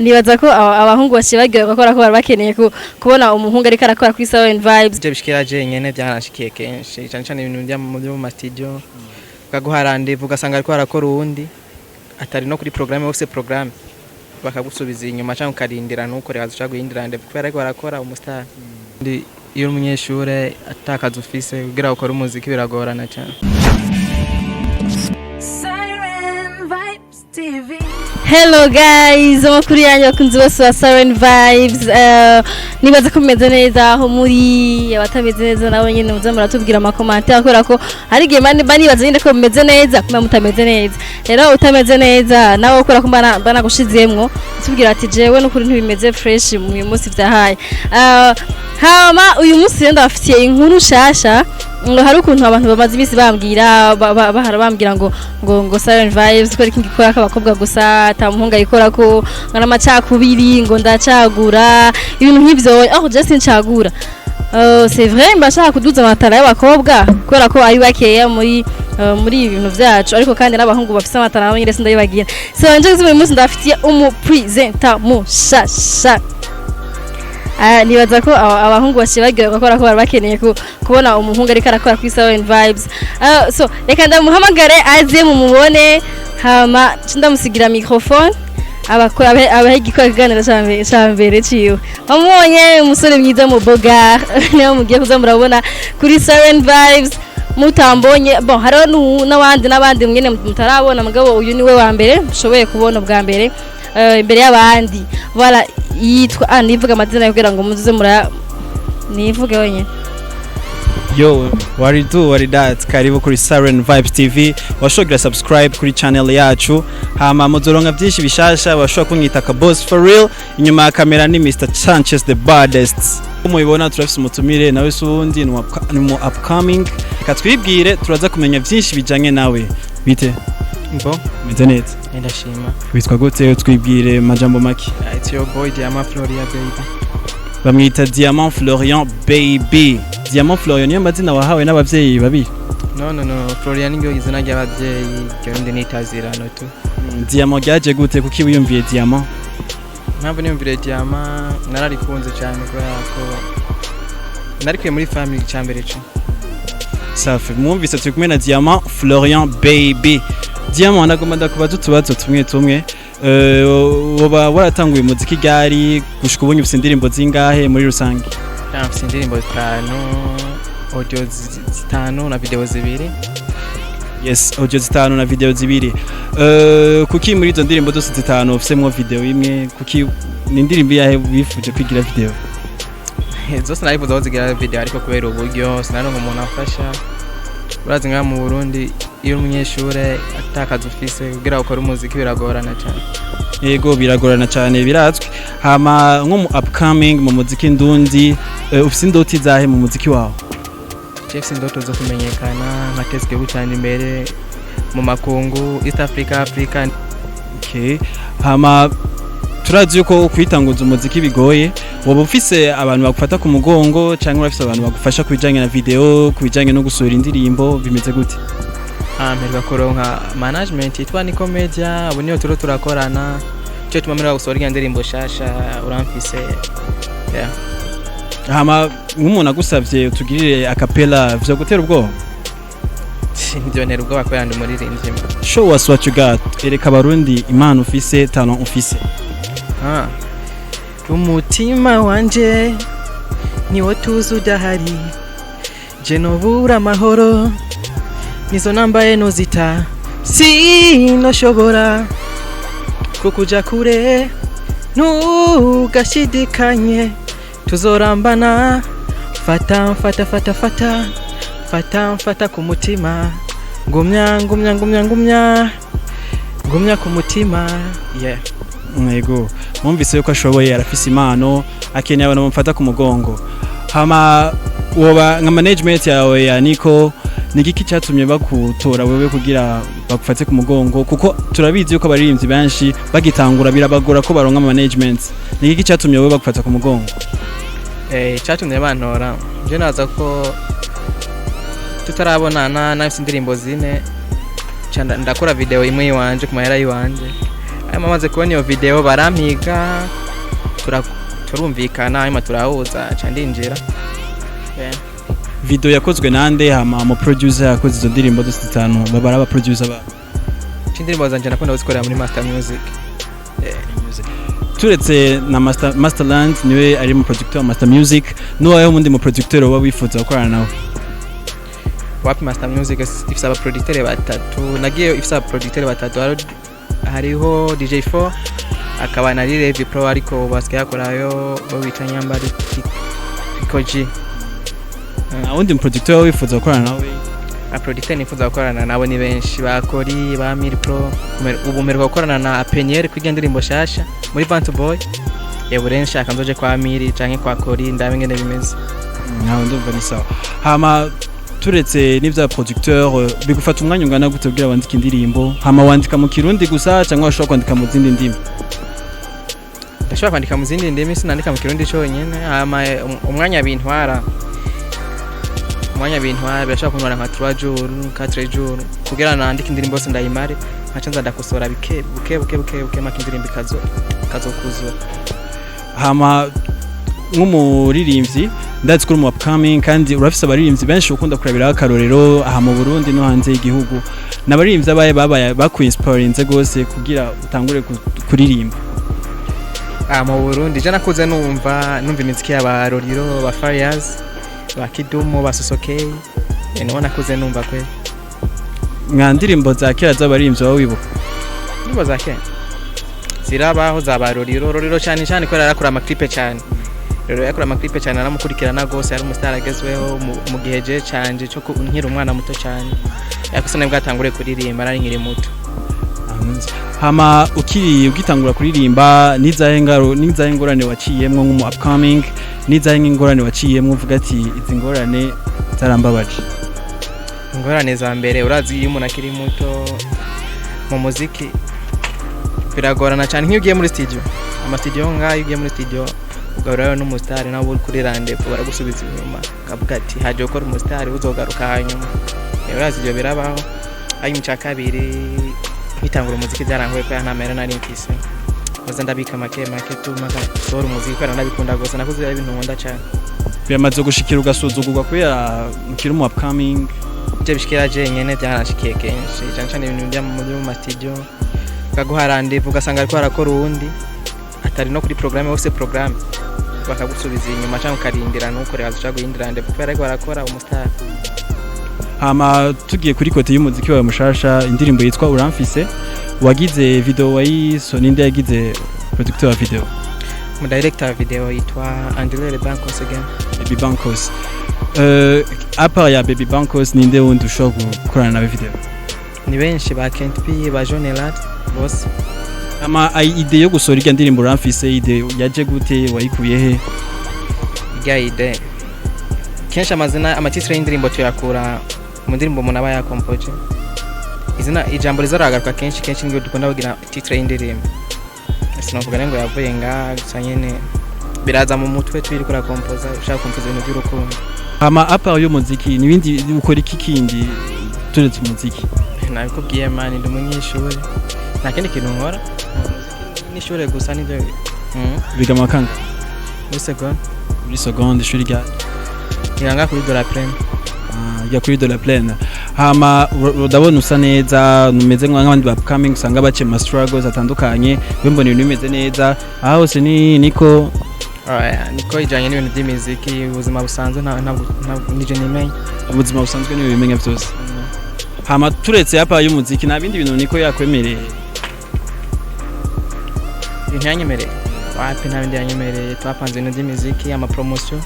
nibaza ko abahungu bashibagiwe gukora ko bakeneye kubona umuhungu ariko arakora kuri Siren Vibes. Je bishikira je nyene byanashikiye kenshi cyane cyane ibintu bya mu studio ukaguharande ugasanga ariko arakora uwundi atari no kuri programme wose programme bakagusubiza inyuma cyangwa ukarindira nuko reka dushaka guhindira ndebe kubera ariko barakora umustar. Ndi iyo umunyeshure atakaza ufise kugira ukora umuziki biragorana cyane. Siren Vibes TV. Hello guys, amakuru yanyu bakunzi bose wa Siren Vibes. Nibaza ko meze neza aho muri abatameze neza nabo nyene muza muratubwira ama commentaire akora ko hari gihe banibaza nyine ko meze neza kuma mutameze neza. Rero utameze neza nawe ukora ko bana gushiziyemwo tubwira ati jewe no kuri ntibimeze fresh mu munsi vyahaye. Hama uyu munsi ndafitiye inkuru shasha ngo hari ukuntu abantu bamaze imisi bambwira bambwira ngo Siren Vibes ko ari kingikora kabakobwa gusa tamuhunga yikora ko ngana macakubiri ngo ndacagura ibintu nk'ivyo aho just ncagura. C'est vrai mbashaka kuduza amatara y'abakobwa kubera ko ari bakeya muri ibintu vyacu ariko kandi n'abahungu bafise amatara nabo nyine sindayibagira. So nje uyu munsi ndafitiye umupresenter mushasha. Nibaza ko abahungu bashibagiwe gukora ko bakeneye kubona umuhungu ariko arakora kuri Siren Vibes. So reka ndamuhamagare aze mumubone hama ndamusigira microphone abakora abahigikora kiganiro cyambere ciwe. Bamubonye umusore mwiza mu bogar niyo mugiye kuza murabona kuri Siren Vibes mutambonye bon haro n'abandi mwene mutarabona mugabo uyu niwe wa mbere ushoboye kubona ubwa mbere imbere y'abandi. Voilà yitwa nivuga amazina kugira ngo muzuze nivuge wenye. Yo, what it that? Karibu kuri Siren Vibes TV. Washogira subscribe kuri channel yacu. Hama muzoronka byinshi bishasha washobora kunyita ka boss for real. Inyuma ya kamera ni Mr. Sanchez the baddest. Mubibona turafise umutumire nawe sundi ni mu upcoming. Katwibwire turaza kumenya byinshi bijanye nawe. Bite? Mbo meze neza. Ndashima. Witwa gute twibwire majambo maki? It's your boy Diamant Florian baby. Bamwita Diamant Florian baby. Diamant Florian niyo mazina wahawe n'abavyeyi babiri? No Florian ngiyo izina ry'abavyeyi kandi nitazirano tu. Diamant ryaje gute kuki wiyumviye Diamant? Mpamvu niyumviye Diamant nararikunze cyane kubera ko narikuye muri family cyambere cyo. Safi mwumvise turi kumwe na Diamant Florian baby. Diamant nagomba ndakubaza utubazo tumwe woba waratanguye muziki gari gushika ubunye ufite indirimbo zingahe muri rusange? Mfite indirimbo 5, audio 5 na video 2. Yes, audio 5 na video 2. Kuki muri izo ndirimbo zose 5 ufisemo video imwe? Kuki ni indirimbo yahe wifuje kwigira video? Zose narifuza kuzigira video ariko kubera uburyo sinaronka umuntu afasha. Urazi nka mu Burundi iyo umunyeshure atakaza ufise kugira ukora umuziki biragorana cyane. Yego biragorana cyane birazwi. Hama nko mu upcoming mu muziki ndundi ufise indoti zahe mu muziki wawe? Chefs indoto zo kumenyekana nkateske gucana imbere mu makungu East Africa. Okay. Hama turazi yuko kwitanguza umuziki bigoye. Woba ufise abantu bagufata ku mugongo cyangwa urafise abantu bagufasha kubijanye na video kubijanye no gusura indirimbo bimeze gute? Mperwa kuronka management itwa ni Comedia abo niyo turakorana cyo tumamira gusora indirimbo shasha uramfise. Yeah. Hama nk'umuntu agusavye utugirire acapella vyo gutera ubwoba? Ndio ntera ubwoba ko yandi muri rinzi. Show us what you got. Ereka abarundi impano ufise talent ufise. Umutima wanje niwo tuzu dahari je nobura amahoro nizo nambaye nozita sinoshobora kukuja kure ntugashidikanye tuzorambana fata ku mutima ngumya ku mutima. Yeah. Yego mwumvise yuko ashoboye arafise impano akeneye abantu bamufata ku mugongo. Hama woba nka management yawe ya Niko nigiki cyatumye bakutora wewe kugira bagufate ku mugongo kuko turabizi yuko abaririmbyi benshi bagitangura birabagora ko baronka management. Nigiki cyatumye wewe bagufata ku mugongo? Cyatumye bantora je naza ko tutarabonana nafise indirimbo 4 ndakora video imwe yiwanje ku mahera yiwanje amaze kubona iyo video barampiga turumvikana hanyuma turahuza ca ndinjira video yakozwe nande hama mu producer yakoze izo ndirimbo zose 5 babara aba producer ba indirimbo zanje nakunda kuzikorera muri Master Music turetse na Masterland niwe ari mu producteur wa Master Music n'uwayo mundi mu producteur wa wifuza gukorana nawe wapi Master Music ifisa aba producteur batatu nagiye ifisa aba producteur batatu hariho DJ4 akaba na Siren V Pro ariko basike yakorayo bo bita nyambari koji wundi mu producteur wifuza gukorana nawe a producteur nifuza gukorana nabo ni benshi ba Kuri ba Miri Pro ubu mperuka gukorana na Penyere kuri indirimbo shasha muri Bant Boy yeburenshi akanzoje kwa Miri canke kwa Kuri ndabe ngene bimeze ndumva ni sawa hama turetse n'ivya producteur bigufata umwanya ungana gute kugira wandika indirimbo hama wandika mu kirundi gusa cyangwa washobora kwandika mu zindi ndimi ndashobora kwandika mu zindi ndimi sinandika mu kirundi cyonyene hama umwanya bintwara birashobora kuntwara nka 3 jours 4 jours kugira nandika indirimbo yose ndayimare nkaca nza ndakosora buke maka indirimbo kazokuzura hama nk'umuririmbyi ndazi kuri mu upcoming kandi urafise abaririmbyi benshi ukunda kurabira akarorero aha mu Burundi no hanze y'igihugu n'abaririmbyi abaye bakuinspirinze gose kugira utangure kuririmba mu Burundi je nakuze numva imiziki y'abaroriro ba Farias ba Kidumu ba Sosokei niho nakuze numva kwe nka ndirimbo za kera z'abaririmbyi baba wibuka ndirimbo za kera zirabaho zabaroriro cyane ko yarakora amaclipe cyane rero yakora amaclipe cyane aramukurikirana gose ari umustar agezweho mu gihe je canje cyo nkiri umwana muto cyane yakusane bwatangure kuririmba ari nkiri muto hama ugitangura kuririmba nizahe ngorane waciyemwo mu upcoming nizahe ngorane waciyemwo uvuga ati izi ngorane zarambabaje ingorane za mbere urazi iyo umuntu akiri muto mu muziki biragorana cyane nk'iyo ugiye muri studio amastudio ngayo ugiye muri studio ugarura n'umustar nabo kuri rendez-vous baragusubiza inyuma kavuga ati haje ukora umustar uzogaruka hanyuma urazi ibyo birabaho ayi mu cyakabiri nkitangura umuziki byarangoye ko ntamera nari mfise maze ndabika make tu maka sora umuziki kandi ndabikunda gose nakuze ibintu nkunda cyane byamaze gushikira ugasuzugurwa kubera mukiri mu upcoming je bishikira je nyene byanashikiye kenshi cyane ibintu bya mu mastudio kaguha rendez-vous ugasanga ariko arakora uwundi atari no kuri programme yose programme bakagusubiza inyuma cyangwa ukarindira nuko rero azaca guhindira rendez-vous kubera ariko arakora umustar hama tugiye kuri kote y'umuziki wa mushasha indirimbo yitwa Uramfise wagize video wayiso ninde yagize producteur wa video mu director wa video yitwa Andile Bankos again Baby Bankos apa ya Baby Bankos ninde wundi ushobora gukorana na video ni benshi ba Kent P ba Jonelat bose ama ide yo gusora irya ndirimbo Uramfise ide yaje gute wayikuye he irya ide kenshi amatitre y'indirimbo tuyakura mu ndirimbo umuntu aba yakompoje izina ijambo rizaragaruka kenshi ngo dukunda kugira titre y'indirimbo sinavuga ngo yavuye gusa nyene biraza mu mutwe twiri kora kompoza ushaka kompoza ibintu by'urukundo ama apa yo muziki nibindi ukora iki kindi turetse umuziki nabikubwiye mani ndi umunyeshuri nta kindi kintu nkora n'ishure gusa nibyo biga makanga muri seconde ishuri rya iranga kuri dola plane ya kuri dola plane hama udabona usa neza numeze nk'abandi ba upcoming usanga bace ma struggles atandukanye bembona ibintu bimeze neza aho hose niko ijanye n'ibintu by'imiziki ubuzima busanzwe nije nimenye ubuzima busanzwe niwe bimenya byose hama turetse hapa y'umuziki nta bindi bintu niko yakwemereye yanyemereye wapi nta bindi yanyemereye twapanze ibintu by'imiziki ama promotion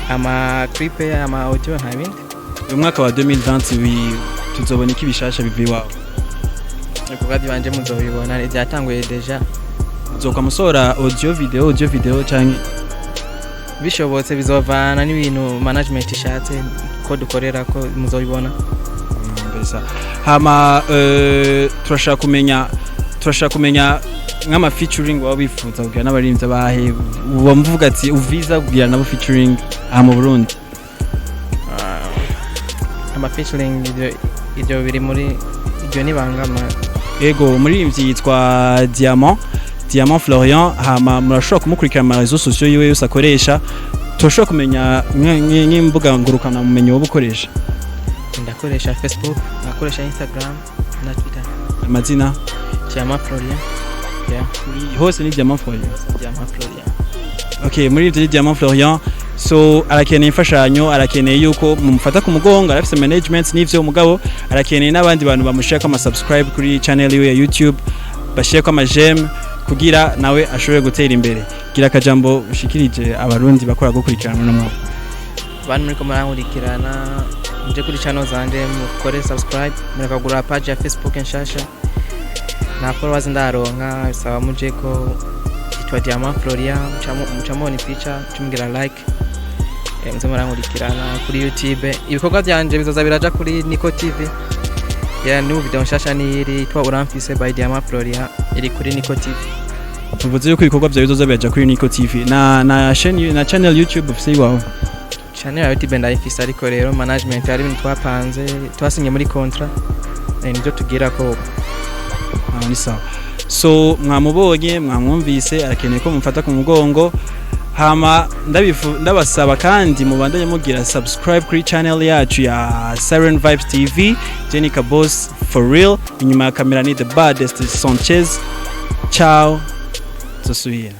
ama clip ama audio nta bindi uyu mwaka wa 2020 tuzobona iki bishasha bivi wawe ariko gadi banje muzobibona byatanguye deja uzoka musora audio video canke bishobotse bizovana n'ibintu management ishatse ko dukorera ko muzobibona mbesa hama turashaka kumenya nk'ama featuring waba bifuza kugira n'abaririmbyi abahe bamvuga ati uviza kugira nabo featuring aha mu Burundi ama featuring ibyo biri muri ibyo nibangama ego umuririmbyi yitwa Diamant Florian, hama murashobora kumukurikira mu réseaux sociaux yiwe yose akoresha, turashobora kumenya nk'imbuga ngurukana mumenye wo bukoresha. Ndakoresha Facebook, ndakoresha Instagram na Twitter. Amazina Diamant Florian. Yeah. Hose ni Diamant Florian. Diamant Florian. Okay, muri ivyo Diamant Florian, so arakeneye imfashanyo, arakeneye yuko mumufata ku mugongo, arafise management n'ivyo mugabo, arakeneye n'abandi bantu bamushaka ama subscribe kuri channel yiwe ya YouTube, bashaka ama j'aime kugira nawe ashobore gutera imbere. Gira akajambo ushikirije abarundi bakora gukurikirana no mwaka. Bantu muri ko murankurikirana nje kuri channel zanje mukore subscribe, murakagura page ya Facebook nshasha. Na followers ndaronka bisaba muje ko itwa Diamant Florian mucamoni picture tumugira like. Muze murankurikirana kuri YouTube. Ibikorwa byanje bizoza biraja kuri Niko TV. Ya new video nshasha ni iri itwa Uramfise by Diamant Florian iri kuri Niko TV. Tuvuze yuko ibikorwa byawe bizoza biraja kuri Niko TV na channel YouTube ufise iwawe. Channel ya YouTube ndayifise ariko rero management ari ibintu twapanze twasinye muri contract nibyo tugira ko ni sawa. So mwamubonye mwamwumvise arakeneye ko mumfata ku mugongo, hama ndabasaba kandi mubandanye mugira subscribe kuri channel yacu ya Siren Vibes TV. Jenica Boss for real, inyuma ya kamera ni the baddest Sanchez. Ciao, tusuye.